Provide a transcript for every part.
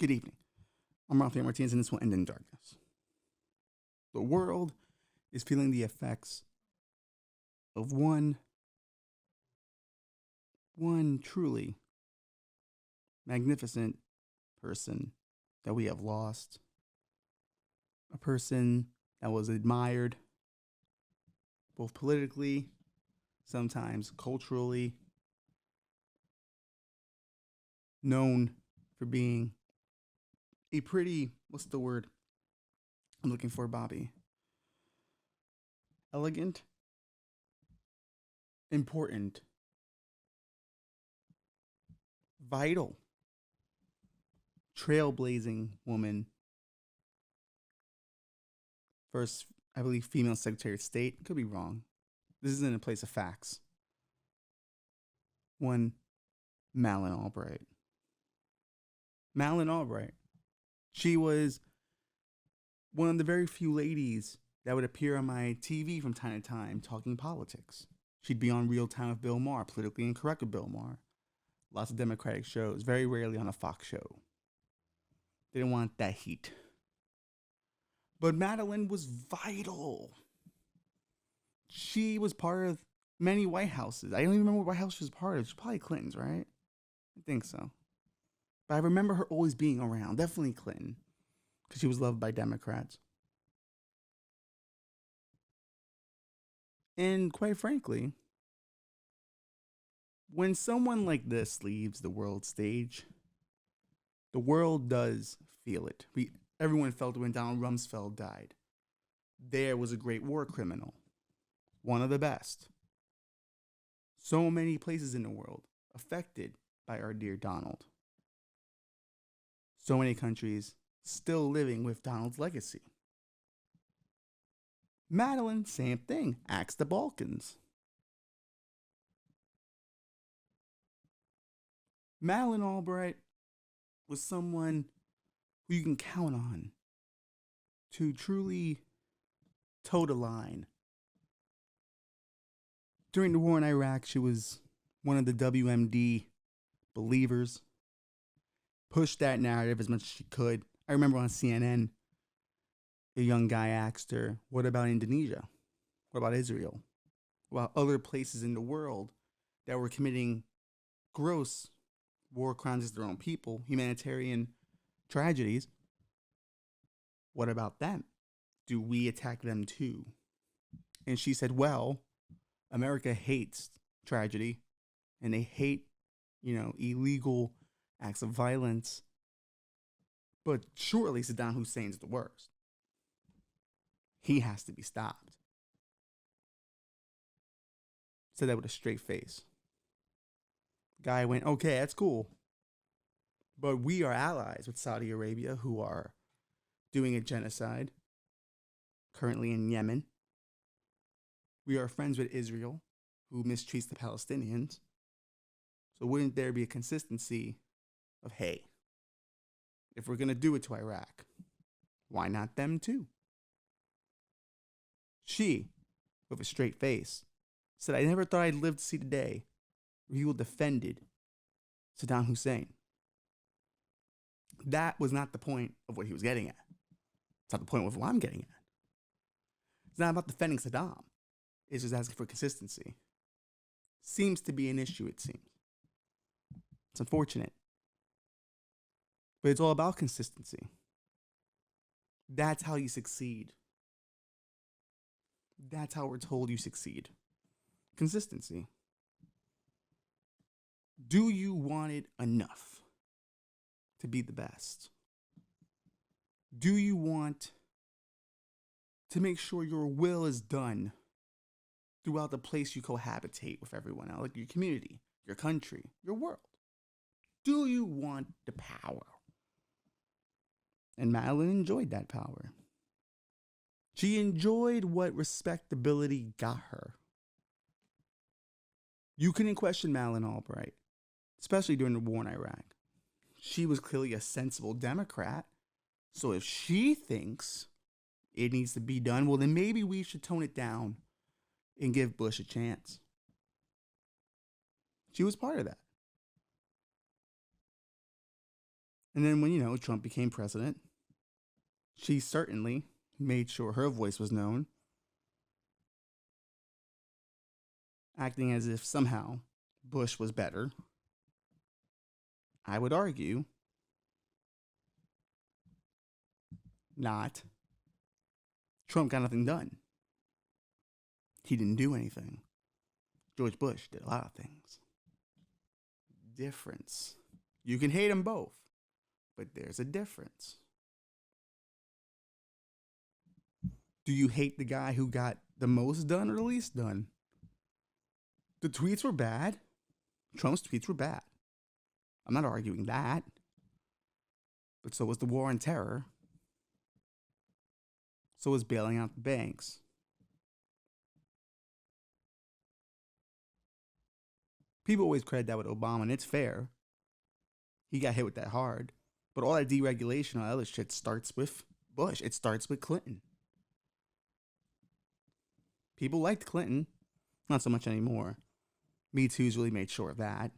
Good evening. I'm Rafael Martinez, and this will end in darkness. The world is feeling the effects of one truly magnificent person that we have lost. A person that was admired both politically, sometimes culturally, known for being a pretty, what's the word I'm looking for, Bobby? Elegant, important, vital, trailblazing woman. First, I believe, female Secretary of State. Could be wrong. This isn't a place of facts. One, Madeline Albright. Madeline Albright. She was one of the very few ladies that would appear on my TV from time to time talking politics. She'd be on Real Time with Bill Maher, Politically Incorrect with Bill Maher. Lots of Democratic shows, very rarely on a Fox show. They didn't want that heat. But Madeline was vital. She was part of many White Houses. I don't even remember what White House she was part of. She's probably Clinton's, right? I think so. But I remember her always being around. Definitely Clinton. Because she was loved by Democrats. And quite frankly, when someone like this leaves the world stage, the world does feel it. Everyone felt it when Donald Rumsfeld died. There was a great war criminal. One of the best. So many places in the world affected by our dear Donald. So many countries still living with Donald's legacy. Madeline, same thing. Axe the Balkans. Madeline Albright was someone who you can count on to truly toe the line. During the war in Iraq, she was one of the WMD believers, pushed that narrative as much as she could. I remember on CNN, a young guy asked her, what about Indonesia? What about Israel? What about other places in the world that were committing gross war crimes against their own people, humanitarian tragedies? What about them? Do we attack them too? And she said, well, America hates tragedy and they hate, illegal acts of violence. But surely Saddam Hussein's the worst. He has to be stopped. Said that with a straight face. Guy went, okay, that's cool. But we are allies with Saudi Arabia, who are doing a genocide currently in Yemen. We are friends with Israel, who mistreats the Palestinians. So wouldn't there be a consistency of, hey, if we're going to do it to Iraq, why not them too? She, with a straight face, said, I never thought I'd live to see the day where you defended Saddam Hussein. That was not the point of what he was getting at. It's not the point of what I'm getting at. It's not about defending Saddam. It's just asking for consistency. Seems to be an issue, it seems. It's unfortunate. But it's all about consistency. That's how you succeed. That's how we're told you succeed. Consistency. Do you want it enough to be the best? Do you want to make sure your will is done throughout the place you cohabitate with everyone else, like your community, your country, your world? Do you want the power? And Madeline enjoyed that power. She enjoyed what respectability got her. You couldn't question Madeline Albright, especially during the war in Iraq. She was clearly a sensible Democrat. So if she thinks it needs to be done, well, then maybe we should tone it down and give Bush a chance. She was part of that. And then when, Trump became president, she certainly made sure her voice was known, acting as if somehow Bush was better. I would argue not. Trump got nothing done. He didn't do anything. George Bush did a lot of things. Difference. You can hate them both, but there's a difference. Do you hate the guy who got the most done or the least done? The tweets were bad. Trump's tweets were bad. I'm not arguing that. But so was the war on terror. So was bailing out the banks. People always credit that with Obama, and it's fair. He got hit with that hard. But all that deregulation, all that other shit starts with Bush. It starts with Clinton. People liked Clinton. Not so much anymore. Me Too's really made sure of that.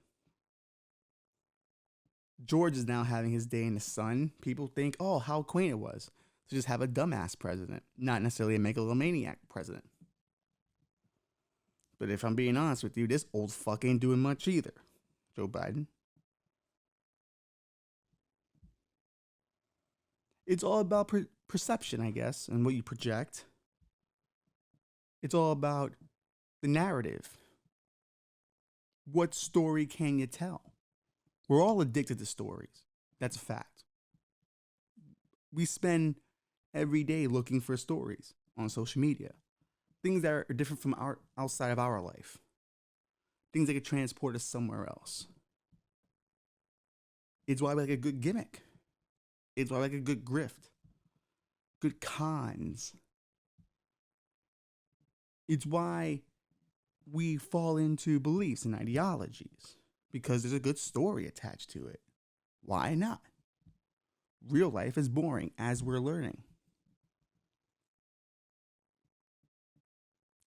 George is now having his day in the sun. People think, oh, how quaint it was to just have a dumbass president, not necessarily a megalomaniac president. But if I'm being honest with you, this old fuck ain't doing much either, Joe Biden. It's all about perception, I guess, and what you project. It's all about the narrative. What story can you tell? We're all addicted to stories. That's a fact. We spend every day looking for stories on social media. Things that are different from outside of our life. Things that could transport us somewhere else. It's why we like a good gimmick. It's why we like a good grift. Good cons. It's why we fall into beliefs and ideologies. Because there's a good story attached to it. Why not? Real life is boring as we're learning.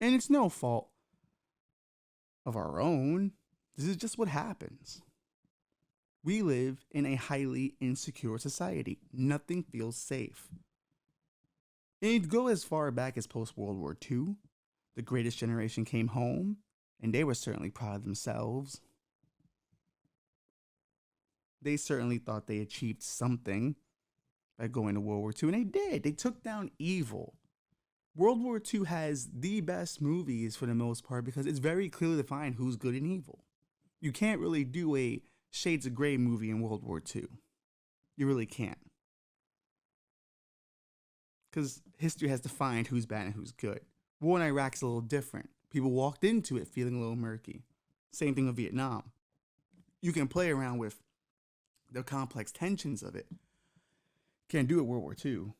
And it's no fault of our own. This is just what happens. We live in a highly insecure society. Nothing feels safe. And you'd go as far back as post-World War II. The greatest generation came home, and they were certainly proud of themselves. They certainly thought they achieved something by going to World War II, and they did. They took down evil. World War II has the best movies for the most part because it's very clearly defined who's good and evil. You can't really do a Shades of Grey movie in World War II. You really can't. Because history has defined who's bad and who's good. War in Iraq is a little different. People walked into it feeling a little murky. Same thing with Vietnam. You can play around with the complex tensions of it. Can't do it World War II.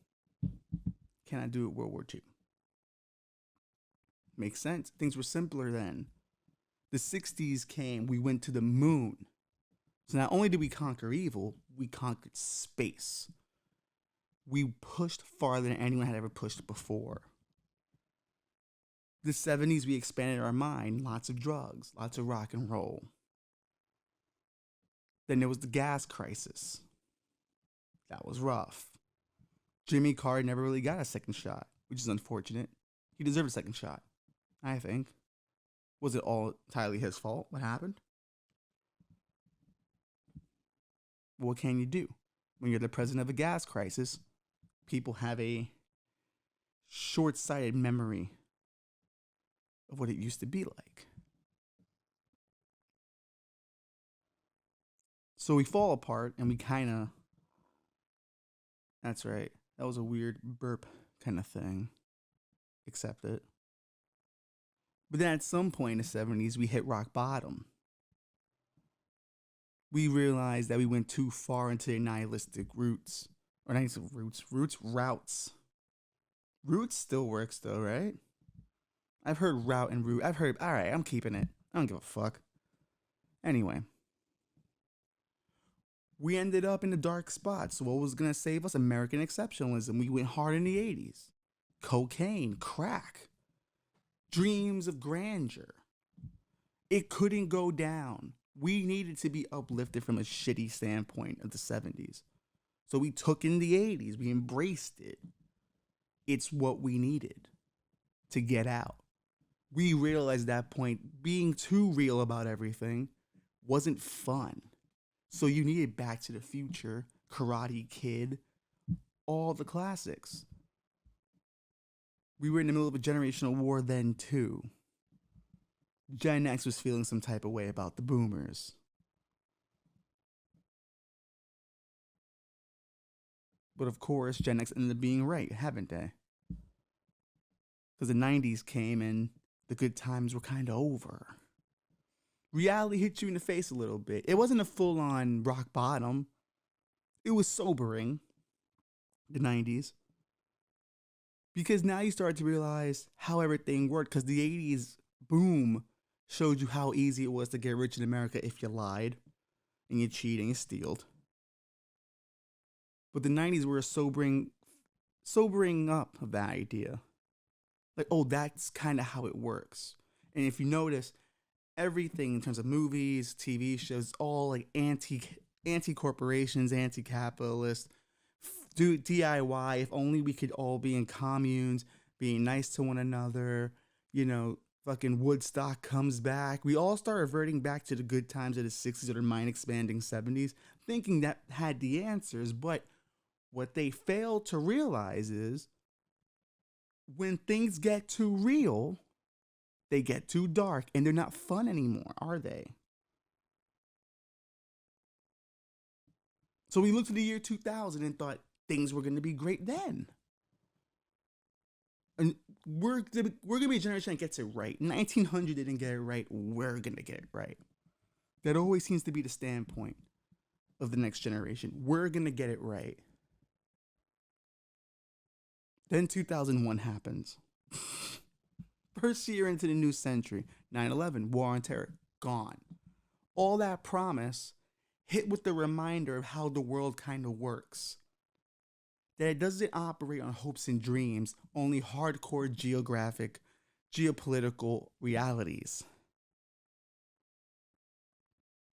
Cannot do it World War II. Makes sense. Things were simpler then. The 60s came, we went to the moon. So not only did we conquer evil, we conquered space. We pushed farther than anyone had ever pushed before. The 70s, we expanded our mind. Lots of drugs, lots of rock and roll. Then there was the gas crisis. That was rough. Jimmy Carter never really got a second shot, which is unfortunate. He deserved a second shot, I think. Was it all entirely his fault? What happened? What can you do? When you're the president of a gas crisis, people have a short-sighted memory of what it used to be like. So we fall apart and we kind of... That's right. That was a weird burp kind of thing. Accept it. But then at some point in the 70s, we hit rock bottom. We realized that we went too far into the nihilistic roots. Or not routes. Roots still works though, right? I've heard route and root. Alright, I'm keeping it. I don't give a fuck. Anyway. We ended up in the dark spots. So what was going to save us? American exceptionalism. We went hard in the 80s. Cocaine, crack. Dreams of grandeur. It couldn't go down. We needed to be uplifted from a shitty standpoint of the 70s. So we took in the 80s, we embraced it. It's what we needed to get out. We realized at that point being too real about everything wasn't fun. So you needed Back to the Future, Karate Kid, all the classics. We were in the middle of a generational war then too. Gen X was feeling some type of way about the boomers. But of course, Gen X ended up being right, haven't they? Because the 90s came and the good times were kind of over. Reality hit you in the face a little bit. It wasn't a full-on rock bottom. It was sobering, the 90s. Because now you start to realize how everything worked. Because the 80s boom showed you how easy it was to get rich in America if you lied and you cheated and you stealed. But the 90s were a sobering up of that idea. Like, oh, that's kind of how it works. And if you notice, everything in terms of movies, TV shows, all like anti-corporations, anti-capitalist, do DIY. If only we could all be in communes, being nice to one another. You know, fucking Woodstock comes back. We all start reverting back to the good times of the 60s or the mind-expanding 70s, thinking that had the answers. But what they fail to realize is when things get too real, they get too dark, and they're not fun anymore, are they? So we looked at the year 2000 and thought things were going to be great then. And we're going to be a generation that gets it right. 1900 didn't get it right. We're going to get it right. That always seems to be the standpoint of the next generation. We're going to get it right. Then 2001 happens. First year into the new century, 9/11, War on Terror, gone. All that promise hit with the reminder of how the world kind of works. That it doesn't operate on hopes and dreams, only hardcore geopolitical realities.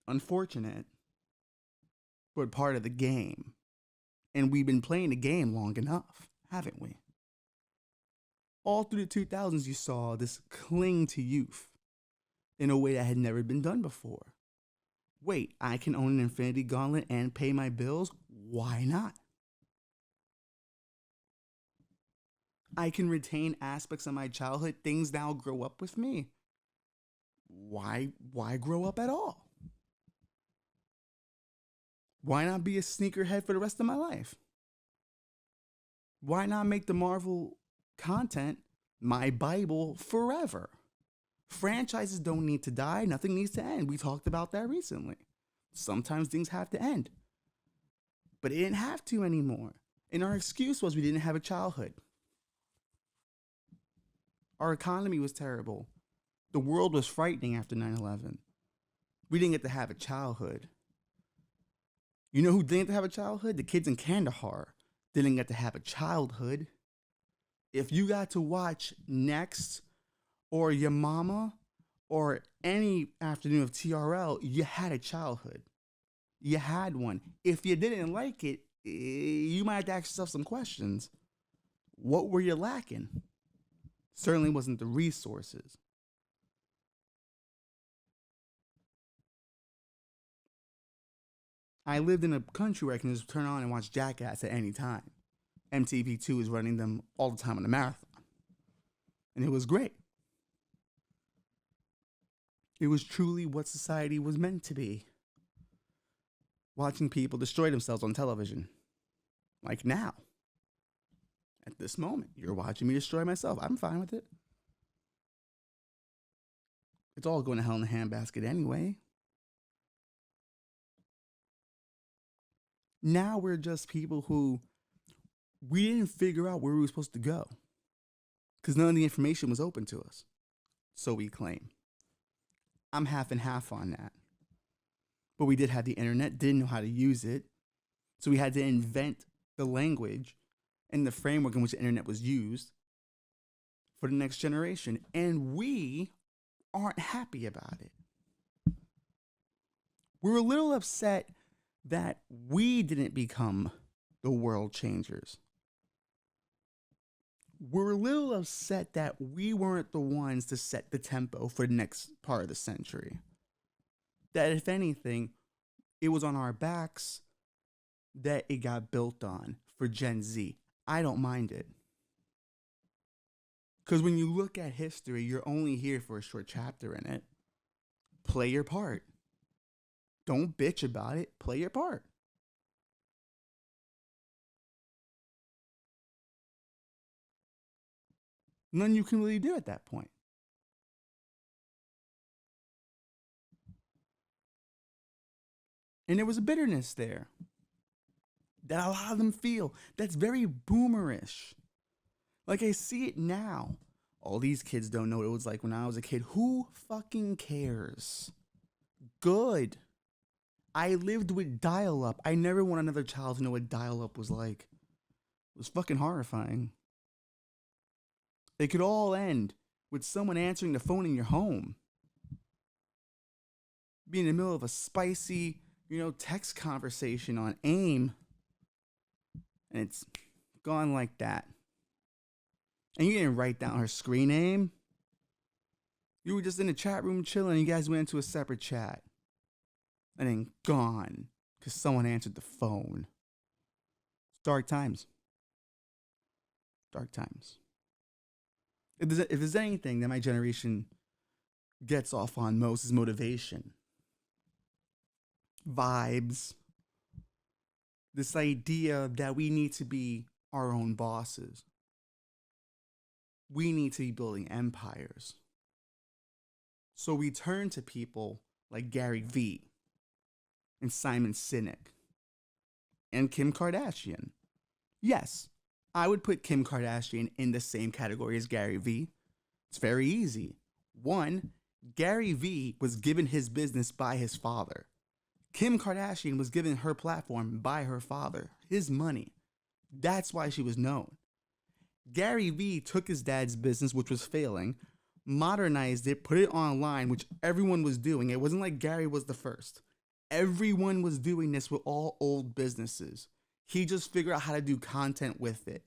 Unfortunate, but part of the game. And we've been playing the game long enough, haven't we? All through the 2000s, you saw this cling to youth in a way that had never been done before. Wait, I can own an Infinity Gauntlet and pay my bills? Why not? I can retain aspects of my childhood. Things now grow up with me. Why grow up at all? Why not be a sneakerhead for the rest of my life? Why not make the Marvel content my Bible forever? Franchises don't need to die. Nothing needs to end. We talked about that recently. Sometimes things have to end. But it didn't have to anymore. And our excuse was we didn't have a childhood. Our economy was terrible. The world was frightening after 9/11. We didn't get to have a childhood. You know who didn't get to have a childhood? The kids in Kandahar didn't get to have a childhood. If you got to watch Next or Your Mama or any afternoon of TRL, you had a childhood. You had one. If you didn't like it, you might have to ask yourself some questions. What were you lacking? Certainly wasn't the resources. I lived in a country where I can just turn on and watch Jackass at any time. MTV2 is running them all the time on the marathon. And it was great. It was truly what society was meant to be. Watching people destroy themselves on television. Like now. At this moment, you're watching me destroy myself. I'm fine with it. It's all going to hell in a handbasket anyway. Now we're just people who we didn't figure out where we were supposed to go because none of the information was open to us. So we claim. I'm half and half on that. But we did have the internet, didn't know how to use it. So we had to invent the language and the framework in which the internet was used for the next generation. And we aren't happy about it. We're a little upset that we didn't become the world changers. We're a little upset that we weren't the ones to set the tempo for the next part of the century. That if anything, it was on our backs that it got built on for Gen Z. I don't mind it. Because when you look at history, you're only here for a short chapter in it. Play your part. Don't bitch about it. Play your part. Nothing you can really do at that point. And there was a bitterness there that a lot of them feel that's very boomerish. Like, I see it now. All these kids don't know what it was like when I was a kid. Who fucking cares? Good. I lived with dial-up. I never want another child to know what dial-up was like. It was fucking horrifying. It could all end with someone answering the phone in your home. Be in the middle of a spicy, text conversation on AIM. And it's gone like that. And you didn't write down her screen name. You were just in the chat room chilling. You guys went into a separate chat. And then gone. Because someone answered the phone. Dark times. Dark times. If there's anything that my generation gets off on most is motivation. Vibes. This idea that we need to be our own bosses. We need to be building empires. So we turn to people like Gary Vee and Simon Sinek and Kim Kardashian. Yes, I would put Kim Kardashian in the same category as Gary Vee. It's very easy. One, Gary Vee was given his business by his father. Kim Kardashian was given her platform by her father, his money. That's why she was known. Gary Vee took his dad's business, which was failing, modernized it, put it online, which everyone was doing. It wasn't like Gary was the first. Everyone was doing this with all old businesses. He just figured out how to do content with it,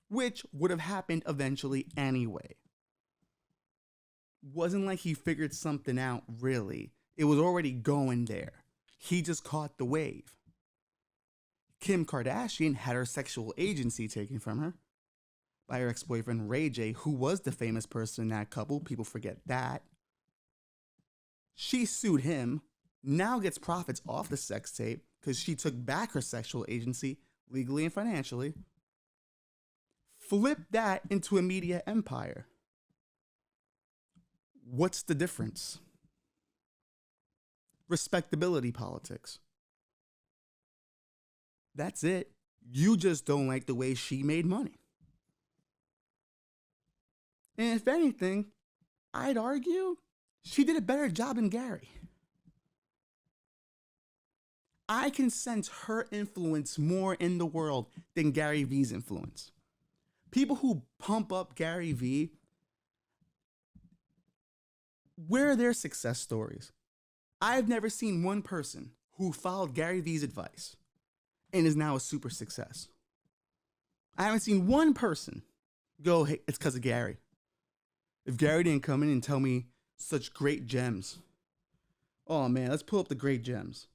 which would have happened eventually anyway. Wasn't like he figured something out, really. It was already going there. He just caught the wave. Kim Kardashian had her sexual agency taken from her by her ex-boyfriend Ray J, who was the famous person in that couple. People forget that. She sued him, now gets profits off the sex tape because she took back her sexual agency legally and financially. Flip that into a media empire. What's the difference? Respectability politics. That's it. You just don't like the way she made money. And if anything, I'd argue she did a better job than Gary. I can sense her influence more in the world than Gary Vee's influence. People who pump up Gary Vee, where are their success stories? I've never seen one person who followed Gary Vee's advice and is now a super success. I haven't seen one person go, hey, it's because of Gary. If Gary didn't come in and tell me such great gems, oh man, let's pull up the great gems.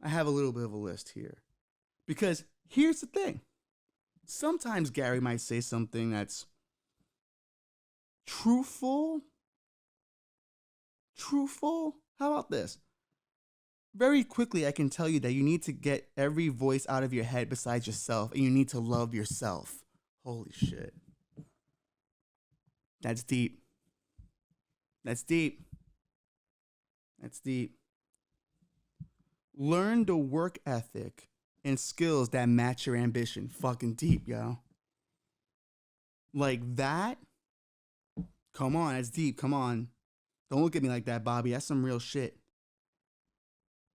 I have a little bit of a list here. Because here's the thing. Sometimes Gary might say something that's truthful. How about this? Very quickly, I can tell you that you need to get every voice out of your head besides yourself, and you need to love yourself. Holy shit. That's deep. That's deep. That's deep. Learn the work ethic and skills that match your ambition. Fucking deep, yo. Like that? Come on, that's deep. Come on. Don't look at me like that, Bobby. That's some real shit.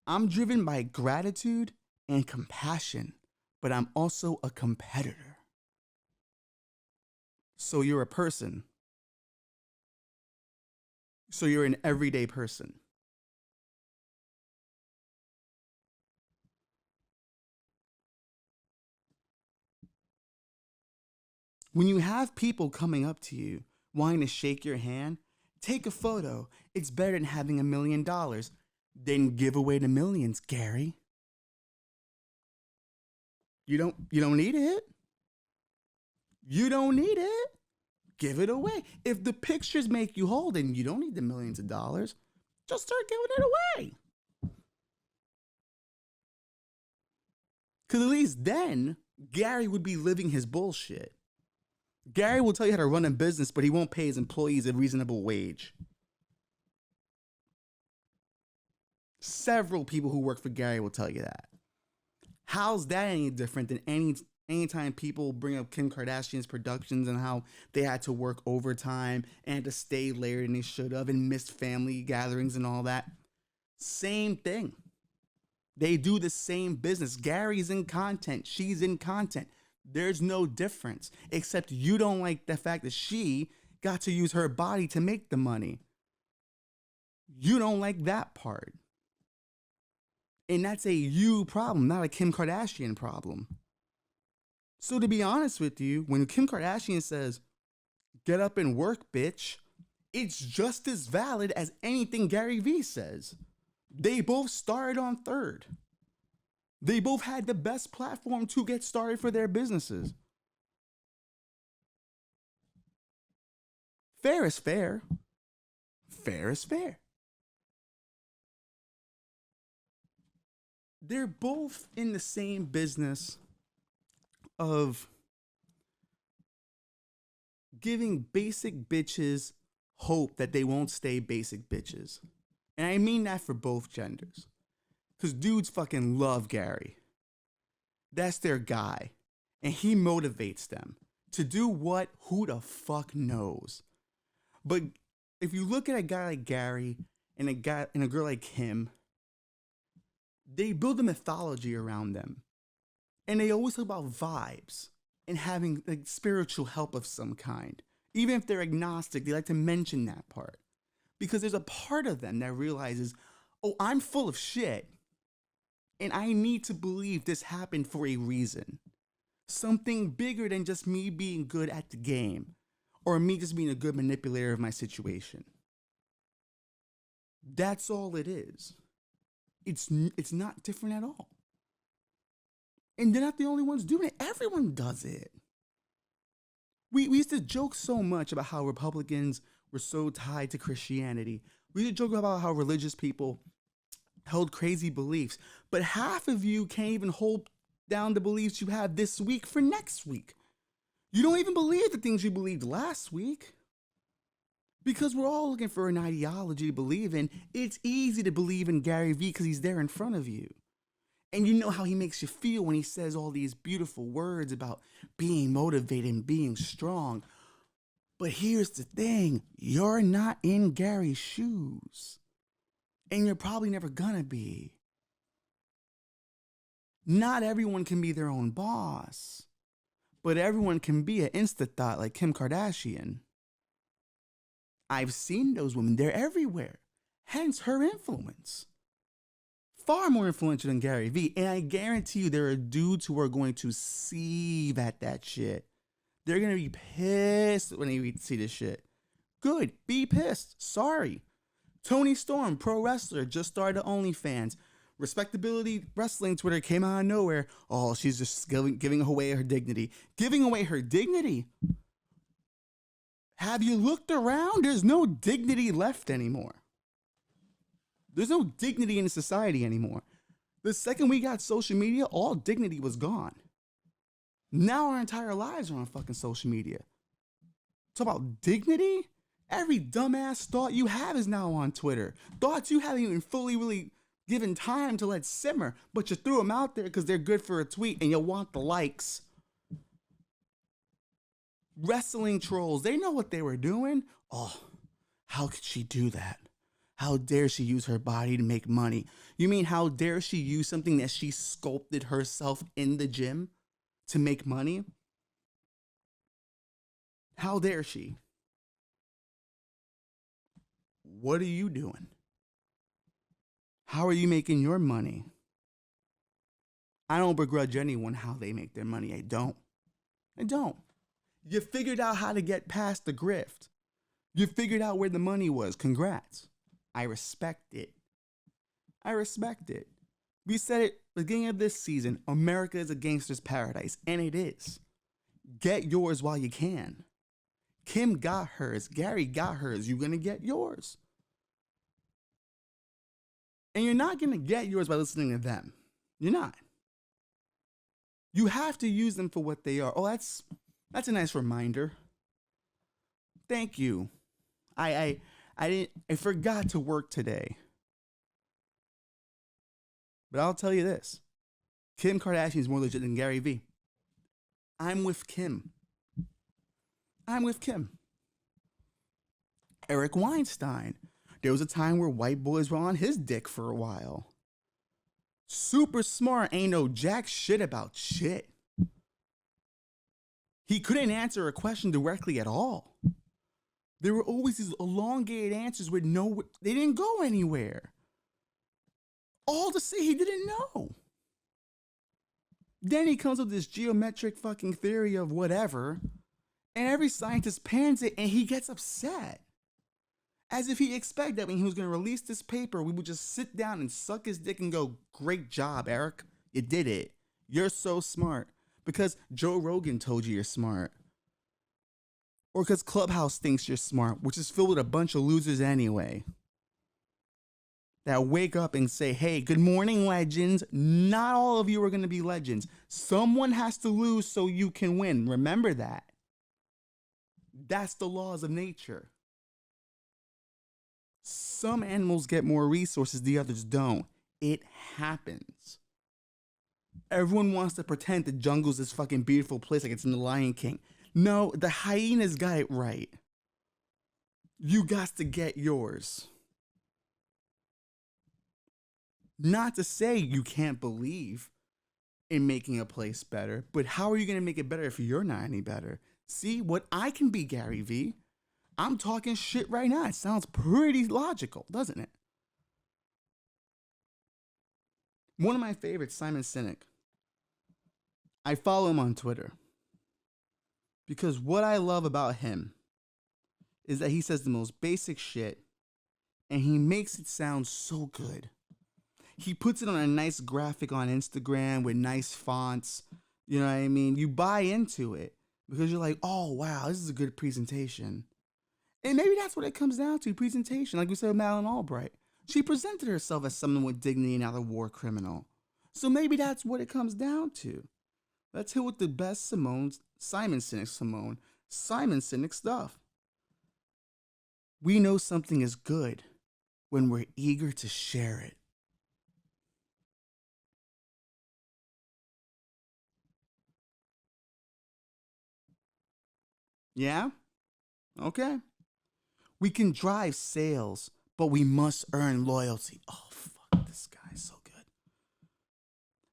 I'm driven by gratitude and compassion, but I'm also a competitor. So you're a person. So you're an everyday person. When you have people coming up to you wanting to shake your hand, take a photo. It's better than having $1 million. Then give away the millions, Gary. You don't need it. You don't need it. Give it away. If the pictures make you whole, then you don't need the millions of dollars. Just start giving it away. Because at least then, Gary would be living his bullshit. Gary will tell you how to run a business, but he won't pay his employees a reasonable wage. Several people who work for Gary will tell you that. How's that any different than anytime people bring up Kim Kardashian's productions and how they had to work overtime and to stay later than they should have and missed family gatherings and all that? Same thing. They do the same business. Gary's in content. She's in content. There's no difference, except you don't like the fact that she got to use her body to make the money. You don't like that part. And that's a you problem, not a Kim Kardashian problem. So to be honest with you, when Kim Kardashian says, get up and work, bitch, it's just as valid as anything Gary Vee says. They both started on third. They both had the best platform to get started for their businesses. Fair is fair. Fair is fair. They're both in the same business of giving basic bitches hope that they won't stay basic bitches. And I mean that for both genders. Because dudes fucking love Gary. That's their guy. And he motivates them to do what? Who the fuck knows? But if you look at a guy like Gary and a girl like Kim, they build a mythology around them. And they always talk about vibes and having like spiritual help of some kind. Even if they're agnostic, they like to mention that part. Because there's a part of them that realizes, oh, I'm full of shit. And I need to believe this happened for a reason. Something bigger than just me being good at the game. Or me just being a good manipulator of my situation. That's all it is. It's not different at all. And they're not the only ones doing it. Everyone does it. We used to joke so much about how Republicans were so tied to Christianity. We used to joke about how religious people held crazy beliefs. But half of you can't even hold down the beliefs you have this week for next week. You don't even believe the things you believed last week. Because we're all looking for an ideology to believe in. It's easy to believe in Gary Vee because he's there in front of you. And you know how he makes you feel when he says all these beautiful words about being motivated and being strong. But here's the thing. You're not in Gary's shoes. And you're probably never gonna be. Not everyone can be their own boss. But everyone can be an insta-thought like Kim Kardashian. I've seen those women. They're everywhere. Hence her influence. Far more influential than Gary Vee. And I guarantee you there are dudes who are going to seethe at that shit. They're going to be pissed when they see this shit. Good. Be pissed. Sorry. Toni Storm, pro wrestler, just started OnlyFans. Respectability Wrestling Twitter came out of nowhere. Oh, she's just giving away her dignity. Giving away her dignity? Have you looked around? There's no dignity left anymore. There's no dignity in society anymore. The second we got social media, all dignity was gone. Now our entire lives are on fucking social media. Talk about dignity? Every dumbass thought you have is now on Twitter. Thoughts you haven't even fully really given time to let simmer, but you threw them out there because they're good for a tweet and you want the likes. Wrestling trolls, they know what they were doing. Oh, how could she do that? How dare she use her body to make money? You mean how dare she use something that she sculpted herself in the gym to make money? How dare she? What are you doing? How are you making your money? I don't begrudge anyone how they make their money. I don't. You figured out how to get past the grift. You figured out where the money was. Congrats. I respect it. I respect it. We said it beginning of this season. America is a gangster's paradise, and it is. Get yours while you can. Kim got hers. Gary got hers. You're going to get yours. And you're not going to get yours by listening to them. You're not. You have to use them for what they are. Oh, that's a nice reminder. Thank you. I forgot to work today. But I'll tell you this. Kim Kardashian is more legit than Gary Vee. I'm with Kim. Eric Weinstein. There was a time where white boys were on his dick for a while. Super smart, ain't no jack shit about shit. He couldn't answer a question directly at all. There were always these elongated answers with they didn't go anywhere. All to say he didn't know. Then he comes up with this geometric fucking theory of whatever, and every scientist pans it and he gets upset. As if he expected that when he was going to release this paper, we would just sit down and suck his dick and go, great job, Eric. You did it. You're so smart. Because Joe Rogan told you you're smart. Or because Clubhouse thinks you're smart, which is filled with a bunch of losers anyway. That wake up and say, hey, good morning, legends. Not all of you are going to be legends. Someone has to lose so you can win. Remember that. That's the laws of nature. Some animals get more resources, the others don't. It happens. Everyone wants to pretend the jungle's this fucking beautiful place like it's in The Lion King. No, the hyenas got it right. You got to get yours. Not to say you can't believe in making a place better, but how are you going to make it better if you're not any better? See, what I can be, Gary Vee. I'm talking shit right now. It sounds pretty logical, doesn't it? One of my favorites, Simon Sinek. I follow him on Twitter. Because what I love about him is that he says the most basic shit and he makes it sound so good. He puts it on a nice graphic on Instagram with nice fonts. You know what I mean? You buy into it because you're like, oh, wow, this is a good presentation. And maybe that's what it comes down to, presentation. Like we said with Madeline Albright. She presented herself as someone with dignity and not a war criminal. So maybe that's what it comes down to. Let's hit with the best Simon Sinek stuff. We know something is good when we're eager to share it. Yeah? Okay. We can drive sales, but we must earn loyalty. Oh, fuck, this guy's so good.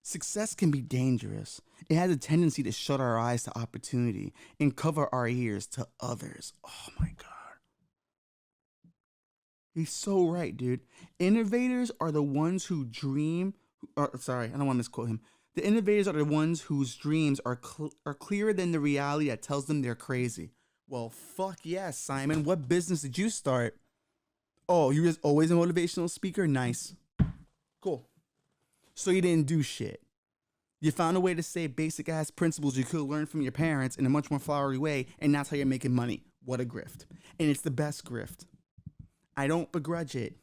Success can be dangerous. It has a tendency to shut our eyes to opportunity and cover our ears to others. Oh my God. He's so right, dude. Innovators are the ones who dream. Sorry, I don't want to misquote him. The innovators are the ones whose dreams are clearer than the reality that tells them they're crazy. Well, fuck yes, Simon. What business did you start? Oh, you were just always a motivational speaker? Nice. Cool. So you didn't do shit. You found a way to say basic ass principles you could learn from your parents in a much more flowery way, and that's how you're making money. What a grift. And it's the best grift. I don't begrudge it.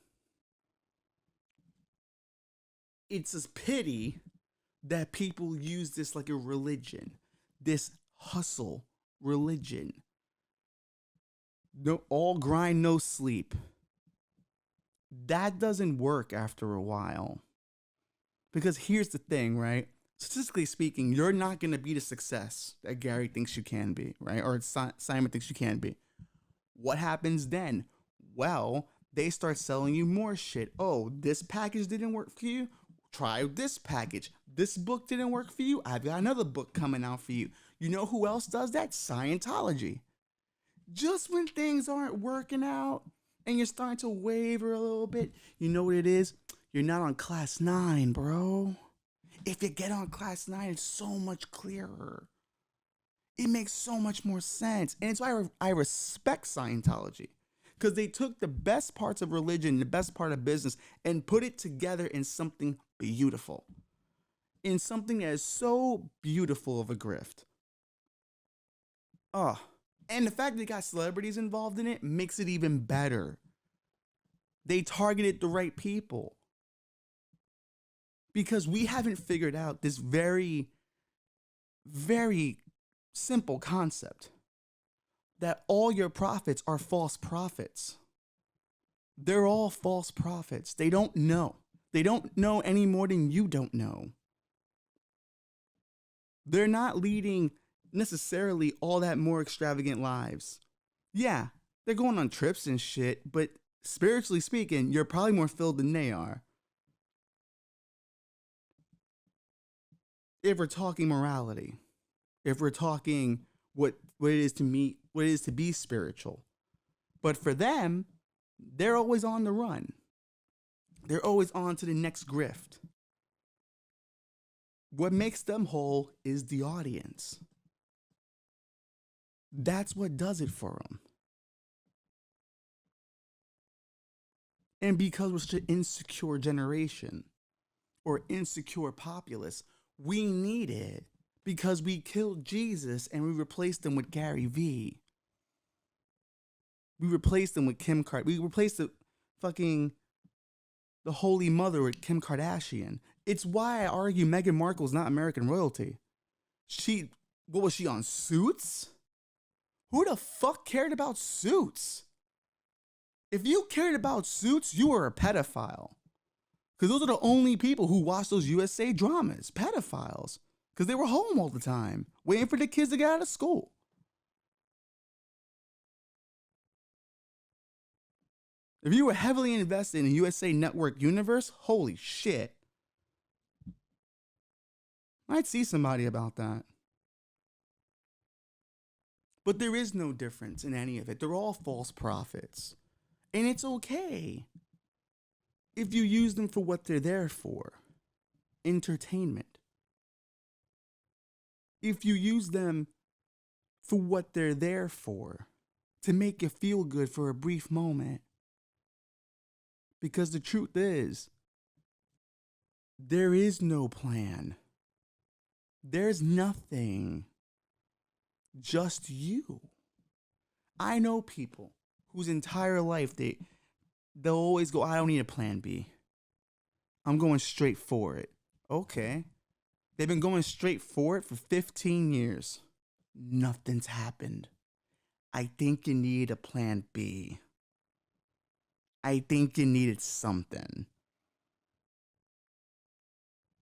It's a pity that people use this like a religion. This hustle religion. No, all grind, no sleep. That doesn't work after a while. Because here's the thing, right? Statistically speaking, you're not going to be the success that Gary thinks you can be, right? Or Simon thinks you can be. What happens then? Well, they start selling you more shit. Oh, this package didn't work for you? Try this package. This book didn't work for you? I've got another book coming out for you. You know who else does that? Scientology. Just when things aren't working out and you're starting to waver a little bit, you know what it is? You're not on class 9, bro. If you get on class 9, it's so much clearer. It makes so much more sense. And it's why I respect Scientology. Because they took the best parts of religion, the best part of business, and put it together in something beautiful. In something that is so beautiful of a grift. Oh. And the fact they got celebrities involved in it makes it even better. They targeted the right people. Because we haven't figured out this very, very simple concept that all your prophets are false prophets. They're all false prophets. They don't know. They don't know any more than you don't know. They're not leading necessarily all that more extravagant lives. Yeah, they're going on trips and shit, but spiritually speaking, you're probably more filled than they are. If we're talking morality, if we're talking what it is to me, what it is to be spiritual. But for them, they're always on the run. They're always on to the next grift. What makes them whole is the audience. That's what does it for them. And because we're such an insecure generation or insecure populace, we need it because we killed Jesus and we replaced him with Gary Vee. We replaced him with Kim Kardashian. We replaced the Holy Mother with Kim Kardashian. It's why I argue Meghan Markle's not American royalty. What was she on, Suits? Who the fuck cared about Suits? If you cared about Suits, you were a pedophile. Because those are the only people who watch those USA dramas, pedophiles. Because they were home all the time, waiting for the kids to get out of school. If you were heavily invested in the USA Network universe, holy shit. I'd see somebody about that. But there is no difference in any of it. They're all false prophets. And it's okay if you use them for what they're there for. Entertainment. If you use them for what they're there for. To make you feel good for a brief moment. Because the truth is, there is no plan. There's nothing. Just you. I know people whose entire life they'll always go, I don't need a plan B. I'm going straight for it. Okay. They've been going straight for it for 15 years. Nothing's happened. I think you need a plan B. I think you needed something.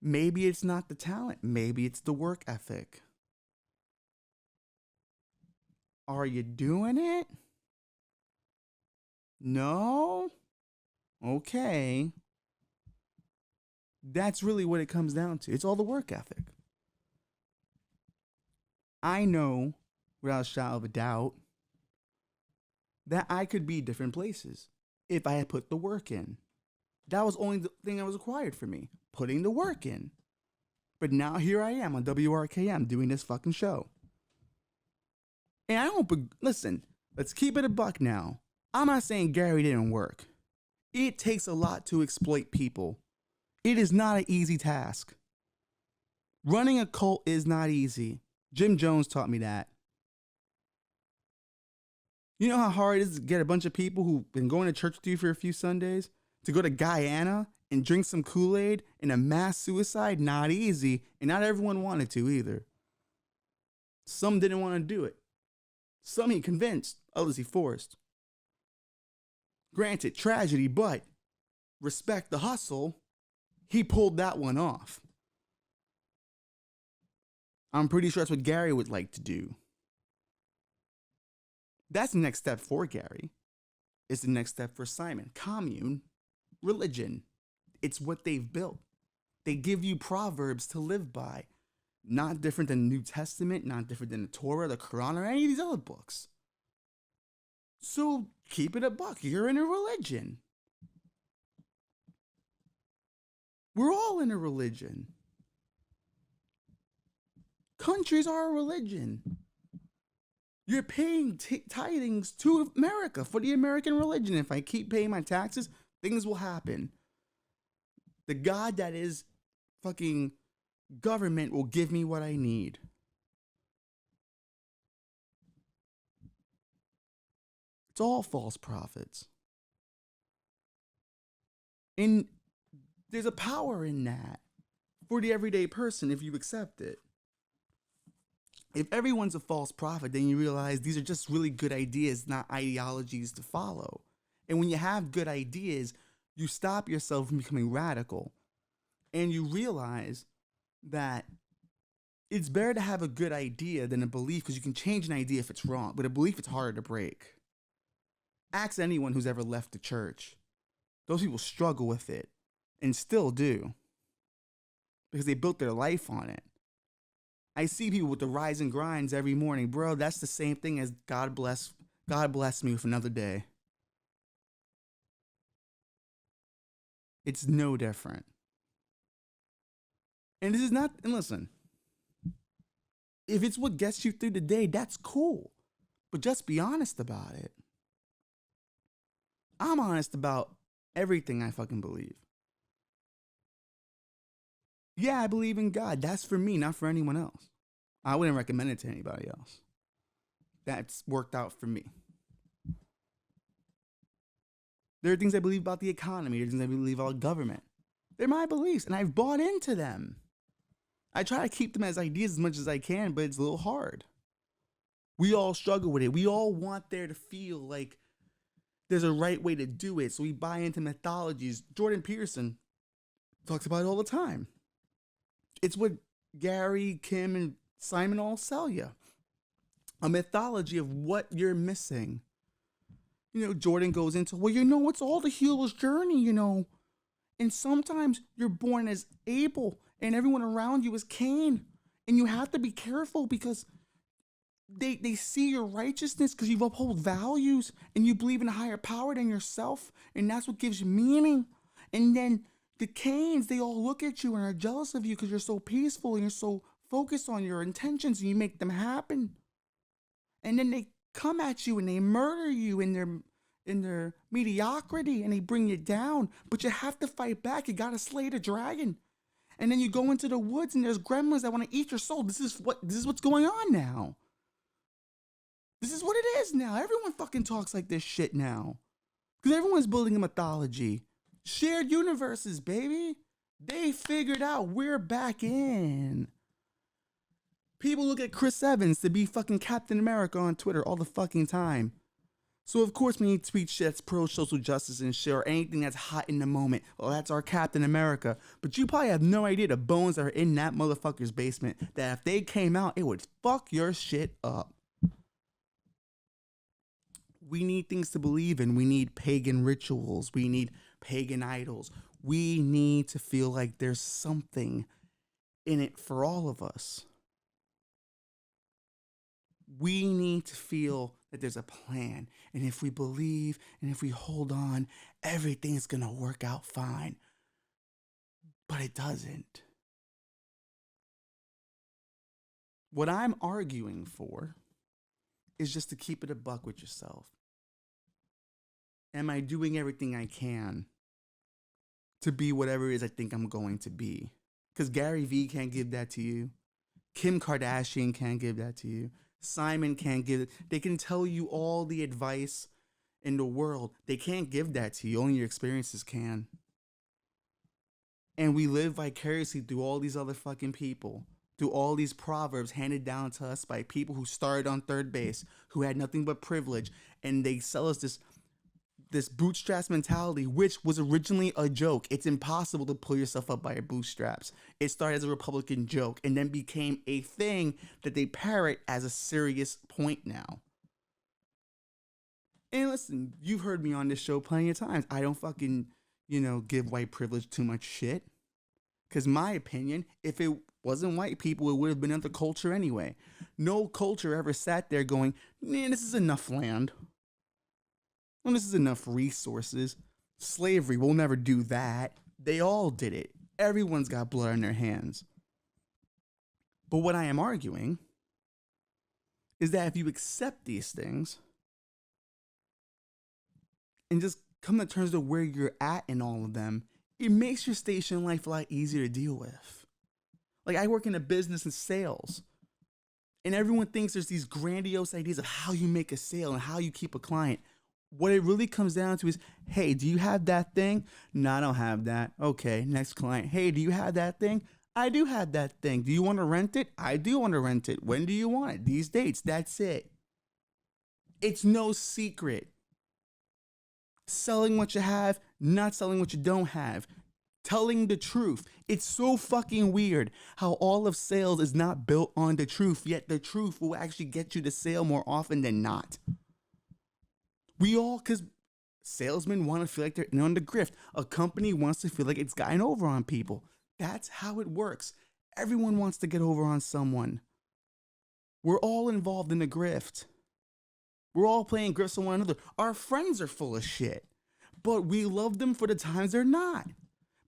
Maybe it's not the talent. Maybe it's the work ethic. Are you doing it? No? Okay. That's really what it comes down to. It's all the work ethic. I know, without a shadow of a doubt, that I could be different places if I had put the work in. That was only the thing that was required for me, putting the work in. But now here I am on WRKM doing this fucking show. And I don't, listen, let's keep it a buck now. I'm not saying Gary didn't work. It takes a lot to exploit people. It is not an easy task. Running a cult is not easy. Jim Jones taught me that. You know how hard it is to get a bunch of people who've been going to church with you for a few Sundays to go to Guyana and drink some Kool-Aid and a mass suicide? Not easy, and not everyone wanted to either. Some didn't want to do it. Some he convinced, others he forced. Granted, tragedy, but respect the hustle, he pulled that one off. I'm pretty sure that's what Gary would like to do. That's the next step for Gary. It's the next step for Simon. Commune, religion. It's what they've built. They give you proverbs to live by. Not different than the New Testament, not different than the Torah, the Quran, or any of these other books. So keep it a buck. You're in a religion. We're all in a religion. Countries are a religion. You're paying tithings to America for the American religion. If I keep paying my taxes, things will happen. The God that is fucking government will give me what I need. It's all false prophets. And there's a power in that for the everyday person if you accept it. If everyone's a false prophet, then you realize these are just really good ideas, not ideologies to follow. And when you have good ideas, you stop yourself from becoming radical. And you realize that it's better to have a good idea than a belief, because you can change an idea if it's wrong, but a belief, it's harder to break. Ask anyone who's ever left the church. Those people struggle with it and still do because they built their life on it. I see people with the rise and grinds every morning. Bro, that's the same thing as God bless me with another day. It's no different. And this is not, and listen, if it's what gets you through the day, that's cool. But just be honest about it. I'm honest about everything I fucking believe. Yeah, I believe in God. That's for me, not for anyone else. I wouldn't recommend it to anybody else. That's worked out for me. There are things I believe about the economy. There are things I believe about government. They're my beliefs, and I've bought into them. I try to keep them as ideas as much as I can, but it's a little hard. We all struggle with it. We all want there to feel like there's a right way to do it, so we buy into mythologies. Jordan Peterson talks about it all the time. It's what Gary, Kim, and Simon all sell you. A mythology of what you're missing. You know, Jordan goes into, well, you know, it's all the hero's journey, you know. And sometimes you're born as Abel and everyone around you is Cain. And you have to be careful because they see your righteousness because you've upheld values and you believe in a higher power than yourself. And that's what gives you meaning. And then the Cains, they all look at you and are jealous of you because you're so peaceful and you're so focused on your intentions and you make them happen. And then they come at you and they murder you in their mediocrity and they bring you down. But you have to fight back. You gotta slay the dragon. And then you go into the woods and there's gremlins that want to eat your soul. This is what's going on now. This is what it is now. Everyone fucking talks like this shit now. Because everyone's building a mythology. Shared universes, baby. They figured out we're back in. People look at Chris Evans to be fucking Captain America on Twitter all the fucking time. So of course we need to tweet shit that's pro-social justice and shit or anything that's hot in the moment. Well, that's our Captain America. But you probably have no idea the bones that are in that motherfucker's basement. That if they came out, it would fuck your shit up. We need things to believe in. We need pagan rituals. We need pagan idols. We need to feel like there's something in it for all of us. We need to feel that there's a plan. And if we believe and if we hold on, everything's going to work out fine. But it doesn't. What I'm arguing for is just to keep it a buck with yourself. Am I doing everything I can to be whatever it is I think I'm going to be? Because Gary Vee can't give that to you. Kim Kardashian can't give that to you. Simon can't give it. They can tell you all the advice in the world. They can't give that to you. Only your experiences can. And we live vicariously through all these other fucking people. Through all these proverbs handed down to us by people who started on third base, who had nothing but privilege. And they sell us this bootstraps mentality, which was originally a joke. It's impossible to pull yourself up by your bootstraps. It started as a Republican joke and then became a thing that they parrot as a serious point now. And listen, you've heard me on this show plenty of times. I don't fucking, give white privilege too much shit. Because my opinion, if it wasn't white people, it would have been another culture anyway. No culture ever sat there going, man, this is enough land. Well, this is enough resources. Slavery, we'll never do that. They all did it. Everyone's got blood on their hands. But what I am arguing is that if you accept these things and just come to terms with where you're at in all of them, it makes your station in life a lot easier to deal with. Like, I work in a business and sales, and everyone thinks there's these grandiose ideas of how you make a sale and how you keep a client. What it really comes down to is, hey, do you have that thing? No, I don't have that. Okay, next client. Hey, do you have that thing? I do have that thing. Do you want to rent it? I do want to rent it. When do you want it? These dates. That's it. It's no secret. Selling what you have, not selling what you don't have. Telling the truth. It's so fucking weird how all of sales is not built on the truth, yet the truth will actually get you to sale more often than not. Because salesmen want to feel like they're in on the grift. A company wants to feel like it's gotten over on people. That's how it works. Everyone wants to get over on someone. We're all involved in the grift. We're all playing grifts on one another. Our friends are full of shit, but we love them for the times they're not.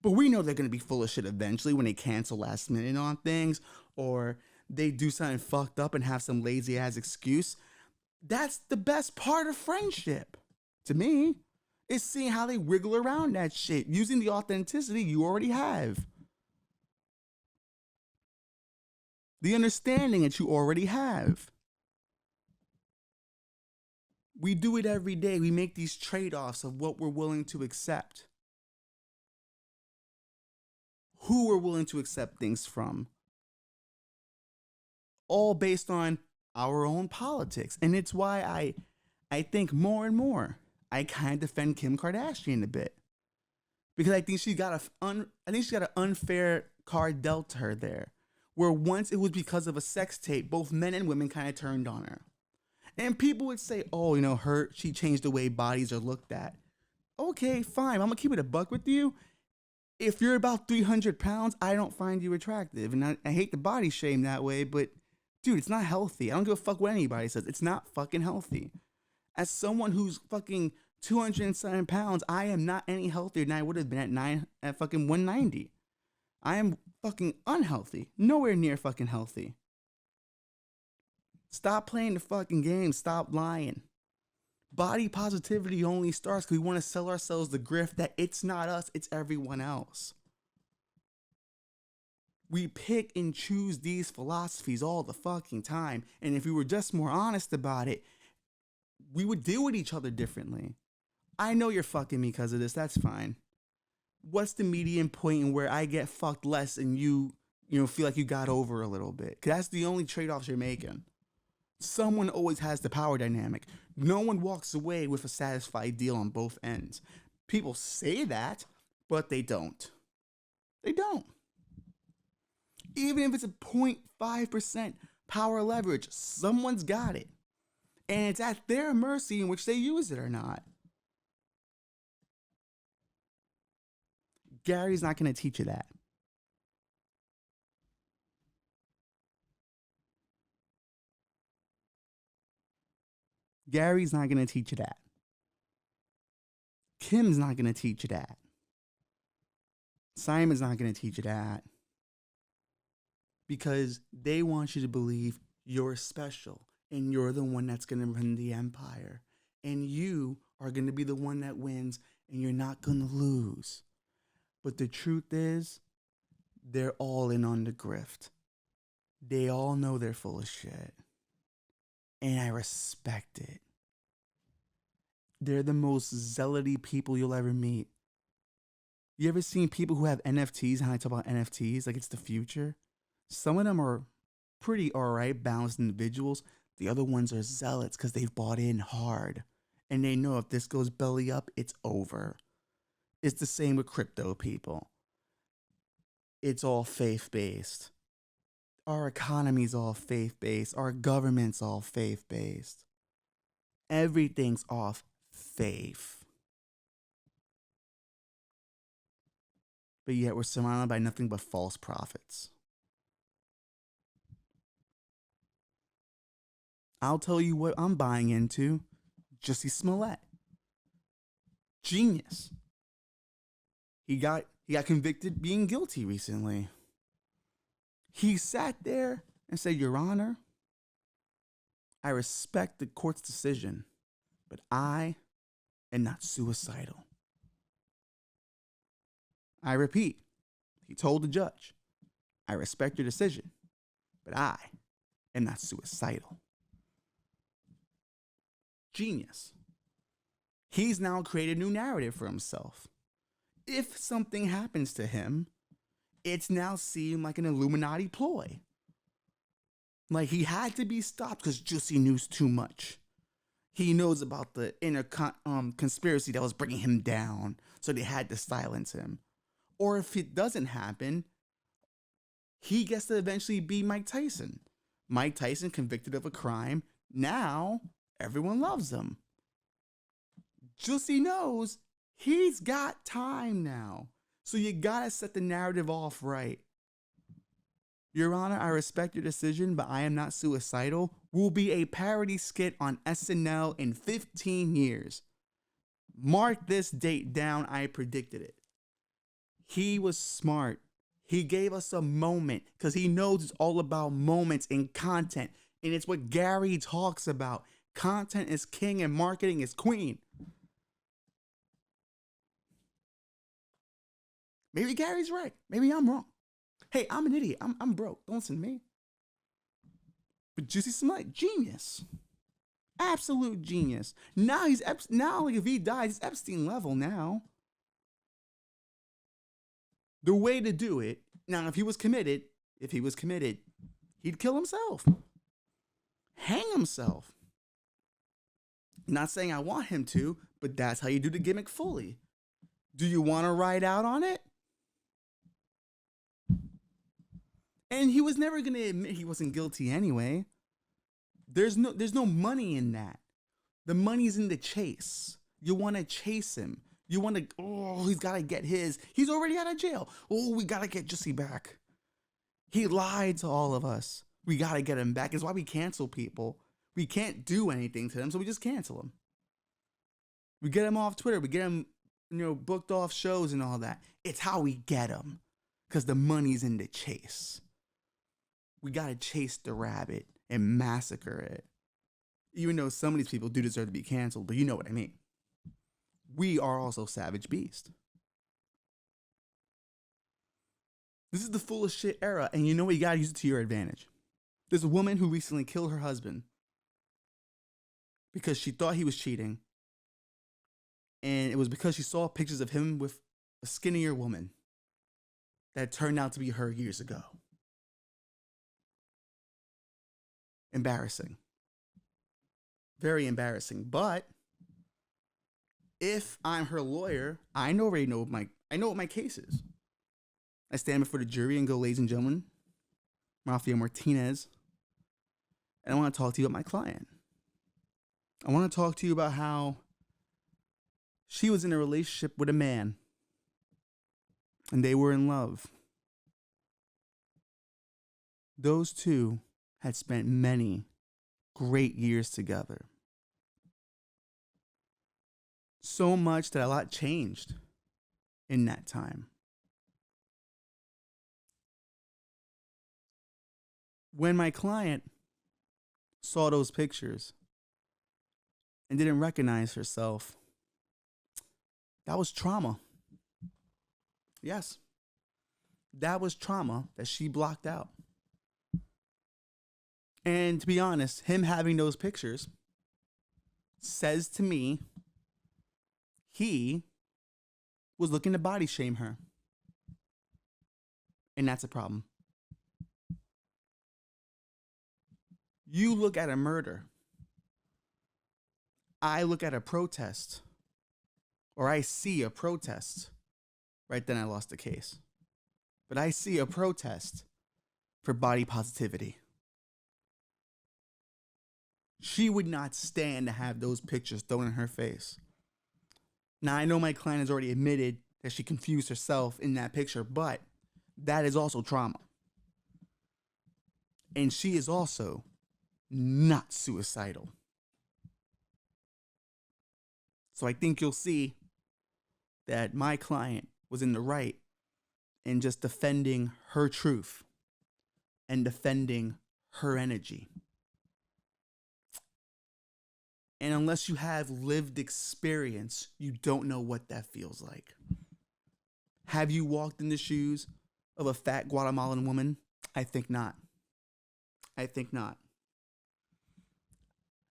But we know they're going to be full of shit eventually when they cancel last minute on things, or they do something fucked up and have some lazy ass excuse. That's the best part of friendship, to me, is seeing how they wiggle around that shit, using the authenticity you already have. The understanding that you already have. We do it every day. We make these trade-offs of what we're willing to accept. Who we're willing to accept things from. All based on our own politics. And it's why I think more and more I kind of defend Kim Kardashian a bit. Because I think she got an unfair card dealt to her there. Where once it was because of a sex tape, both men and women kind of turned on her. And people would say, oh, she changed the way bodies are looked at. Okay, fine. I'm going to keep it a buck with you. If you're about 300 pounds, I don't find you attractive. And I hate to body shame that way, but dude, it's not healthy. I don't give a fuck what anybody says. It's not fucking healthy. As someone who's fucking 207 pounds, I am not any healthier than I would have been at fucking 190. I am fucking unhealthy. Nowhere near fucking healthy. Stop playing the fucking game. Stop lying. Body positivity only starts because we want to sell ourselves the grift that it's not us, it's everyone else. We pick and choose these philosophies all the fucking time. And if we were just more honest about it, we would deal with each other differently. I know you're fucking me because of this. That's fine. What's the median point in where I get fucked less and you feel like you got over a little bit? Because that's the only trade-offs you're making. Someone always has the power dynamic. No one walks away with a satisfied deal on both ends. People say that, but they don't. They don't. Even if it's a 0.5% power leverage, someone's got it. And it's at their mercy in which they use it or not. Gary's not going to teach you that. Gary's not going to teach you that. Kim's not going to teach you that. Simon's not going to teach you that. Because they want you to believe you're special and you're the one that's going to run the empire. And you are going to be the one that wins and you're not going to lose. But the truth is, they're all in on the grift. They all know they're full of shit. And I respect it. They're the most zealoty people you'll ever meet. You ever seen people who have NFTs and how I talk about NFTs like it's the future? Some of them are pretty alright, balanced individuals. The other ones are zealots because they've bought in hard. And they know if this goes belly up, it's over. It's the same with crypto people. It's all faith-based. Our economy's all faith-based. Our government's all faith-based. Everything's off faith. But yet we're surrounded by nothing but false prophets. I'll tell you what I'm buying into. Jusse Smollet. Genius. He got convicted being guilty recently. He sat there and said, Your Honor, I respect the court's decision, but I am not suicidal. I repeat, he told the judge, I respect your decision, but I am not suicidal. Genius. He's now created a new narrative for himself. If something happens to him, it's now seen like an Illuminati ploy. Like he had to be stopped because Jusse knew too much. He knows about the inner conspiracy that was bringing him down, so they had to silence him. Or if it doesn't happen, he gets to eventually be Mike Tyson. Mike Tyson convicted of a crime. Now, everyone loves him. Jusse knows he's got time now. So you gotta set the narrative off right. Your Honor, I respect your decision, but I am not suicidal will be a parody skit on SNL in 15 years. Mark this date down, I predicted it. He was smart. He gave us a moment because he knows it's all about moments and content. And it's what Gary talks about. Content is king and marketing is queen. Maybe Gary's right. Maybe I'm wrong. Hey, I'm an idiot. I'm broke. Don't listen to me. But Jusse Smollet, genius. Absolute genius. Now like if he dies, he's Epstein level now. The way to do it, now if he was committed, he'd kill himself. Hang himself. Not saying I want him to, but that's how you do the gimmick fully. Do you want to ride out on it? And he was never going to admit he wasn't guilty anyway. There's no money in that. The money's in the chase. You want to chase him. You want to, he's got to get his. He's already out of jail. Oh, we got to get Jusse back. He lied to all of us. We got to get him back. It's why we cancel people. We can't do anything to them, so we just cancel them. We get him off Twitter. We get him, booked off shows and all that. It's how we get him, because the money's in the chase. We got to chase the rabbit and massacre it. Even though some of these people do deserve to be canceled, but you know what I mean. We are also savage beast. This is the full of shit era, and you know what? You got to use it to your advantage. There's a woman who recently killed her husband because she thought he was cheating, and it was because she saw pictures of him with a skinnier woman that turned out to be her years ago. Embarrassing. Very embarrassing. But if I'm her lawyer, I already know what my case is. I stand before the jury and go, ladies and gentlemen, Rafael Martinez, and I want to talk to you about my client. I want to talk to you about how she was in a relationship with a man and they were in love. Those two had spent many great years together. So much that a lot changed in that time. When my client saw those pictures and didn't recognize herself, that was trauma. Yes, that was trauma that she blocked out. And to be honest, him having those pictures says to me he was looking to body shame her. And that's a problem. You look at a murder. I look at a protest. Or I see a protest. Right then I lost the case. But I see a protest for body positivity. She would not stand to have those pictures thrown in her face. Now, I know my client has already admitted that she confused herself in that picture, but that is also trauma. And she is also not suicidal. So I think you'll see that my client was in the right in just defending her truth and defending her energy. And unless you have lived experience, you don't know what that feels like. Have you walked in the shoes of a fat Guatemalan woman? I think not. I think not.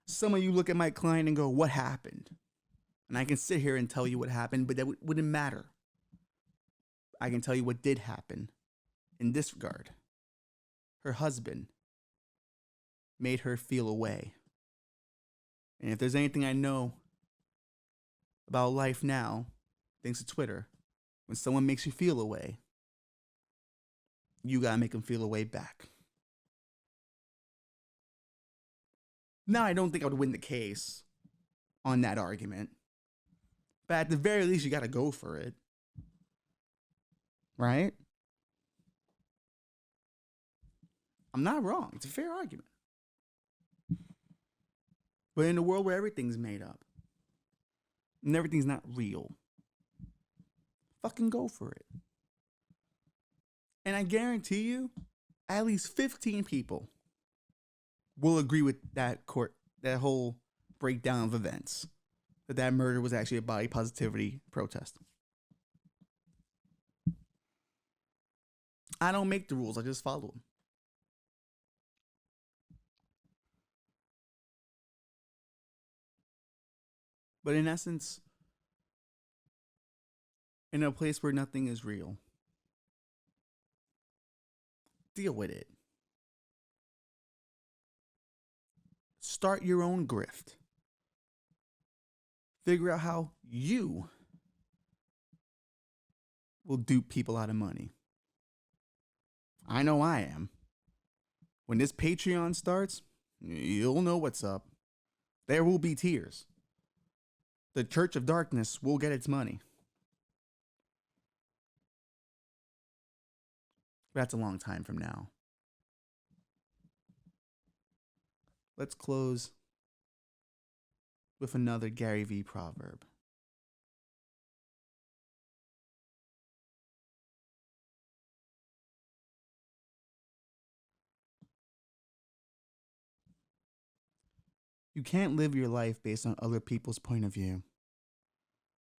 Some of you look at my client and go, what happened? And I can sit here and tell you what happened, but that wouldn't matter. I can tell you what did happen in this regard. Her husband made her feel away. And if there's anything I know about life now, thanks to Twitter, when someone makes you feel away, you gotta make them feel away back. Now, I don't think I would win the case on that argument, but at the very least, you gotta go for it. Right? I'm not wrong. It's a fair argument. But in a world where everything's made up and everything's not real, fucking go for it. And I guarantee you, at least 15 people will agree with that whole breakdown of events, that murder was actually a body positivity protest. I don't make the rules. I just follow them. But in essence, in a place where nothing is real, deal with it. Start your own grift. Figure out how you will dupe people out of money. I know I am. When this Patreon starts, you'll know what's up. There will be tears. The Church of Darkness will get its money. That's a long time from now. Let's close with another Gary V proverb. You can't live your life based on other people's point of view.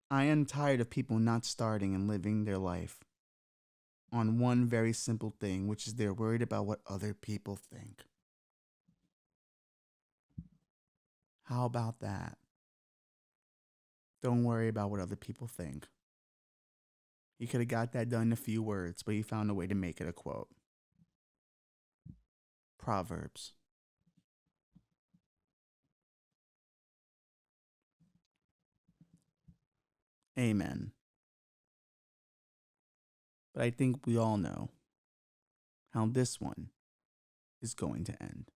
I am tired of people not starting and living their life on one very simple thing, which is they're worried about what other people think. How about that? Don't worry about what other people think. He could have got that done in a few words, but he found a way to make it a quote. Proverbs. Amen. But I think we all know how this one is going to end.